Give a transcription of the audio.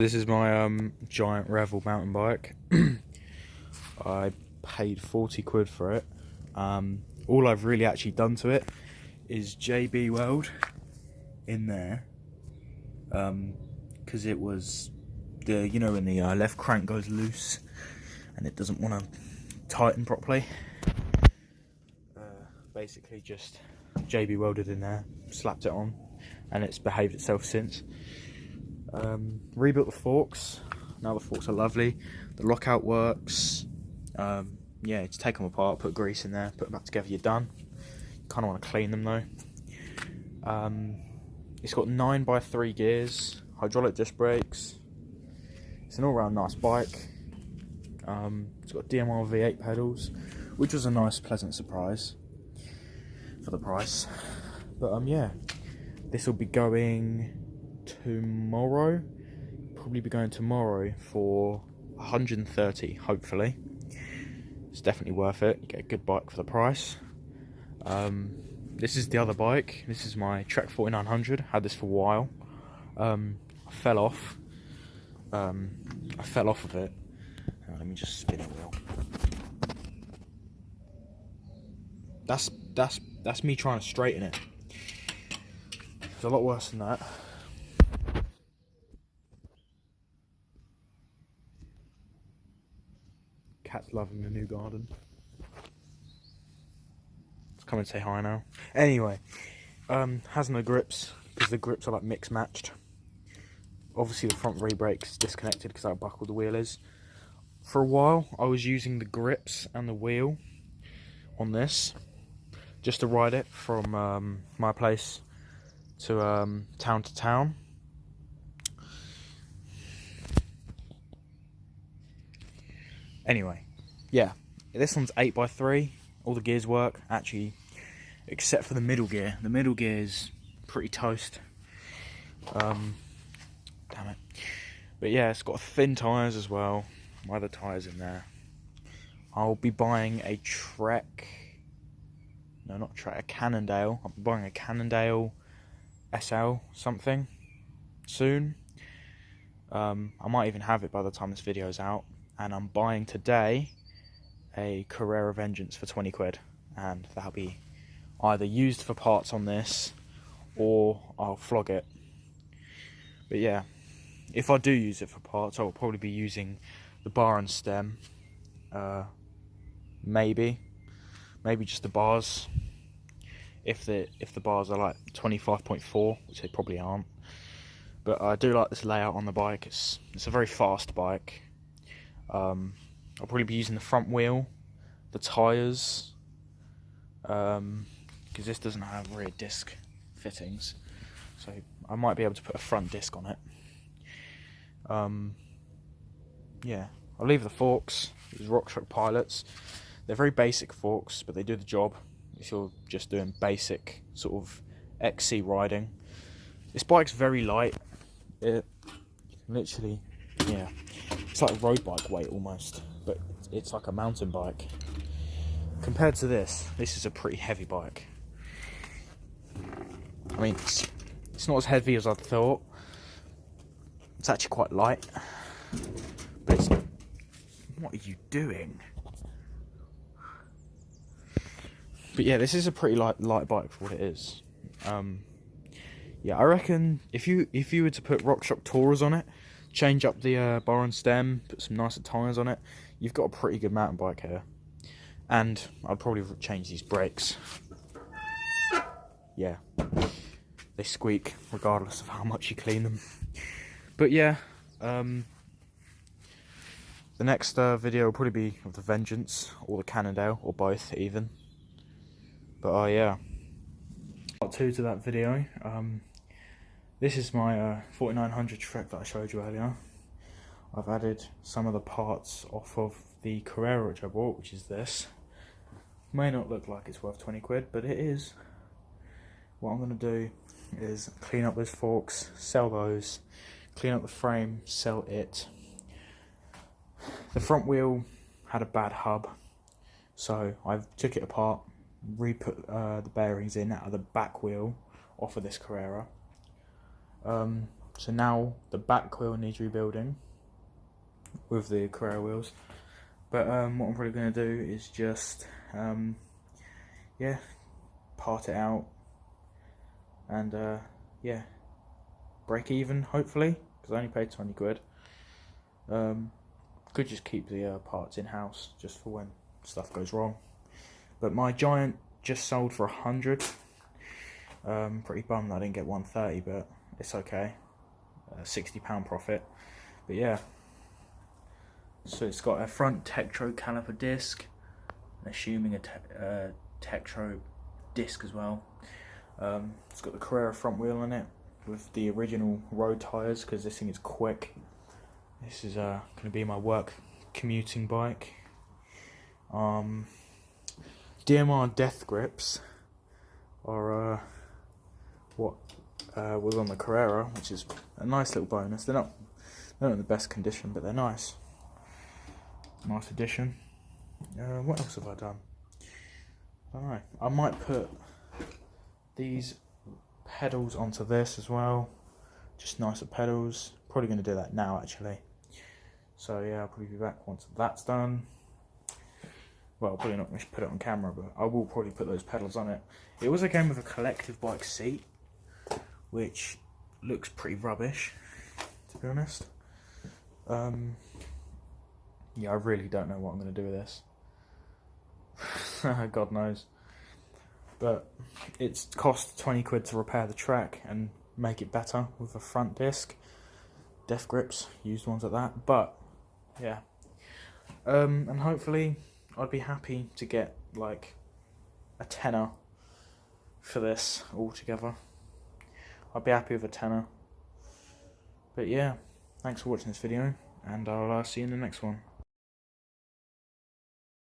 This is my giant Revel mountain bike. I paid 40 quid for it. All I've really actually done to it is JB weld in there, because it was the, you know, when the left crank goes loose and it doesn't want to tighten properly. Basically just JB welded in there, slapped it on, and it's behaved itself since. Rebuilt the forks. Now the forks are lovely. The lockout works. Yeah, just take them apart, put grease in there, put them back together, you're done. You kind of want to clean them though. It's got 9x3 gears, hydraulic disc brakes. It's an all-round nice bike. It's got DMR V8 pedals, which was a nice, pleasant surprise for the price. But yeah, this will be going tomorrow. Probably be going tomorrow for 130, hopefully. It's definitely worth it. You get a good bike for the price. This is the other bike. This is my Trek 4900. Had this for a while. I fell off. I fell off of it. Let me just spin it real. That's me trying to straighten it. It's a lot worse than that. Cat's loving the new garden. Let's come and say hi now. Anyway, has no grips because the grips are like mix matched. Obviously the front re-brake's disconnected because how buckled the wheel is. For a while I was using the grips and the wheel on this just to ride it from my place to town to town. Anyway, yeah, this one's 8x3. All the gears work, actually, except for the middle gear. The middle gear is pretty toast. Damn it. But yeah, it's got thin tyres as well. My other tyres in there. I'll be buying a a Cannondale. I'll be buying a Cannondale SL something soon. I might even have it by the time this video's out. And I'm buying today a Carrera Vengeance for 20 quid, and that'll be either used for parts on this or I'll flog it. But yeah, if I do use it for parts, I'll probably be using the bar and stem. Maybe just the bars, if the bars are like 25.4, which they probably aren't. But I do like this layout on the bike. It's a very fast bike. I'll probably be using the front wheel, the tyres, because this doesn't have rear disc fittings, so I might be able to put a front disc on it. Yeah, I'll leave the forks. These RockShox pilots. They're very basic forks, but they do the job if you're just doing basic sort of XC riding. This bike's very light. It literally, yeah, it's like road bike weight almost, but it's like a mountain bike. Compared to this is a pretty heavy bike. I mean, it's not as heavy as I thought. It's actually quite light. But it's... What are you doing? But yeah, this is a pretty light bike for what it is. Yeah, I reckon if you were to put RockShox Tourers on it, change up the bar and stem, put some nicer tyres on it, you've got a pretty good mountain bike here. And I'd probably change these brakes. Yeah, they squeak regardless of how much you clean them. But yeah, the next video will probably be of the Vengeance or the Cannondale, or both even. But yeah, part 2 to that video. This is my 4900 Trek that I showed you earlier. I've added some of the parts off of the Carrera which I bought, which is this. May not look like it's worth 20 quid, but it is. What I'm going to do is clean up those forks, sell those, clean up the frame, sell it. The front wheel had a bad hub, so I took it apart, re-put the bearings in out of the back wheel off of this Carrera. So now the back wheel needs rebuilding with the Carrera wheels. But what I'm probably going to do is just, yeah, part it out and, yeah, break even, hopefully, because I only paid 20 quid. Could just keep the parts in-house just for when stuff goes wrong. But my Giant just sold for 100. Pretty bummed I didn't get 130, but it's okay. £60 profit. But yeah. So it's got a front Tektro caliper disc, assuming a Tektro disc as well. It's got the Carrera front wheel on it with the original road tyres because this thing is quick. This is going to be my work commuting bike. DMR death grips are what was on the Carrera, which is a nice little bonus. They're not in the best condition, but they're nice. Nice addition. What else have I done? I don't know. I might put these pedals onto this as well. Just nicer pedals. Probably going to do that now, actually. So yeah, I'll probably be back once that's done. Well, probably not going to put it on camera, but I will probably put those pedals on it. It was a game with a collective bike seat, which looks pretty rubbish, to be honest. Yeah, I really don't know what I'm going to do with this. God knows. But it's cost 20 quid to repair the track and make it better with a front disc. Death grips, used ones at that. But, yeah. And hopefully I'd be happy to get like a tenner for this altogether. I'd be happy with a tenner. But yeah, thanks for watching this video, and I'll see you in the next one.